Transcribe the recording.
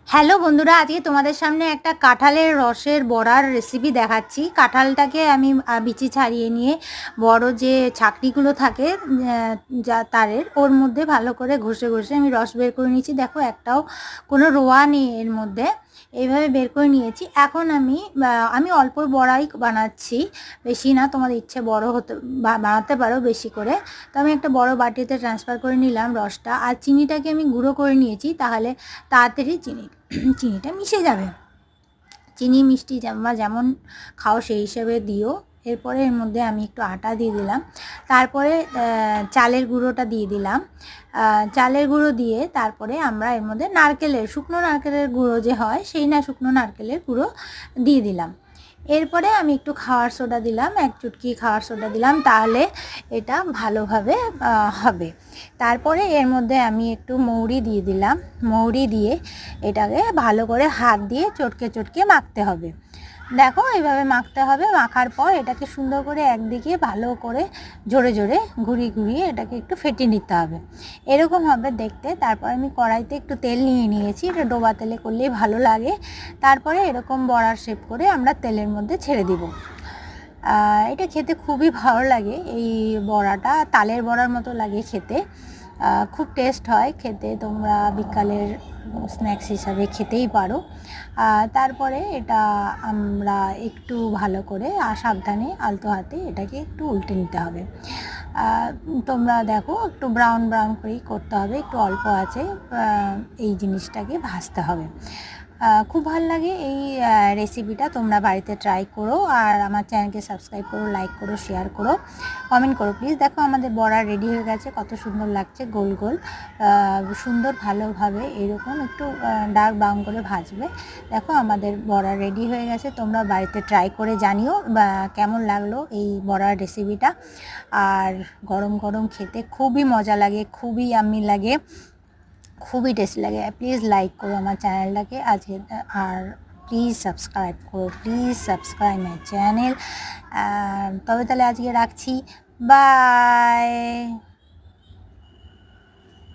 Hello বন্ধুরা, আজকে তোমাদের সামনে একটা কাঁঠালের রসের বড়ার রেসিপি দেখাচ্ছি। কাঁঠালটাকে আমি বিচি ছাড়িয়ে নিয়ে বড় যে ছাকনিগুলো থাকে যা তারের, ওর মধ্যে ভালো করে ঘষে ঘষে আমি রস বের করে নিয়েছি। দেখো, একটাও কোনো রোয়া নেই এর মধ্যে। এইভাবে বের করে নিয়েছি। এখন আমি অল্প বড়াই বানাচ্ছি, বেশি না। তোমাদের ইচ্ছে বড় হতে বানাতে পারো বেশি করে। তো আমি একটা বড় বাটিতে ট্রান্সফার করে নিলাম রসটা। আর চিনিটাকে আমি গুঁড়ো করে নিয়েছি, তাহলে তাড়াতাড়ি চিনিটা মিশে যাবে। চিনি মিষ্টি যেমন খাও সেই হিসেবে দিও। এরপরে এর মধ্যে আমি একটু আটা দিয়ে দিলাম, তারপরে চালের গুঁড়োটা দিয়ে দিলাম। চালের গুঁড়ো দিয়ে তারপরে আমরা এর মধ্যে শুকনো নারকেলের গুঁড়ো যে হয়, সেই শুকনো নারকেলের গুঁড়ো দিয়ে দিলাম। এরপরে আমি একটু খাওয়ার সোডা দিলাম, 1 চুটকি খাওয়ার সোডা দিলাম, তাহলে এটা ভালোভাবে হবে। তারপরে এর মধ্যে আমি একটু মৌরি দিয়ে দিলাম। মৌরি দিয়ে এটাকে ভালো করে হাত দিয়ে চটকে চটকে মাখতে হবে। দেখো, এইভাবে মাখতে হবে। মাখার পর এটাকে সুন্দর করে একদিকে ভালো করে জোরে জোরে ঘুরিয়ে এটাকে একটু ফেটিয়ে নিতে হবে। এরকম হবে দেখতে। তারপর আমি কড়াইতে একটু তেল নিয়ে নিয়েছি, এটা ডোবা তেলে করলেই ভালো লাগে। তারপরে এরকম বড়ার শেপ করে আমরা তেলের মধ্যে ছেড়ে দিব। এটা খেতে খুবই ভালো লাগে। এই বড়াটা তালের বড়ার মতো লাগে খেতে, খুব টেস্ট হয় খেতে। তোমরা বিকালের স্ন্যাক্স হিসাবে খেতেই পারো। তারপরে এটা আমরা একটু ভালো করে সাবধানে আলতো হাতে এটাকে একটু উল্টে নিতে হবে। তোমরা দেখো, একটু ব্রাউন ব্রাউন করেই করতে হবে, একটু অল্প আছে এই জিনিসটাকে ভাজতে হবে। খুব ভালো লাগে এই রেসিপিটা। তোমরা বাড়িতে ট্রাই করো, আর আমার চ্যানেলকে সাবস্ক্রাইব করো, লাইক করো, শেয়ার করো, কমেন্ট করো প্লিজ। দেখো, আমাদের বড়া রেডি হয়ে গেছে, কত সুন্দর লাগছে। গোল গোল সুন্দর ভালোভাবে এরকম একটু ডার্ক ব্রাউন করে ভাজবে। দেখো, আমাদের বড়া রেডি হয়ে গেছে। তোমরা বাড়িতে ট্রাই করে জানিও কেমন লাগলো এই বড়ার রেসিপিটা। আর গরম গরম খেতে খুবই মজা লাগে, খুবই ইয়াম্মি লাগে, খুবই টেস্টি লাগে। প্লিজ লাইক করো আমার চ্যানেলটাকে আজকে, আর প্লিজ সাবস্ক্রাইব করো, প্লিজ সাবস্ক্রাইব মাই চ্যানেল। তবে তাহলে আজকে রাখছি, বাই।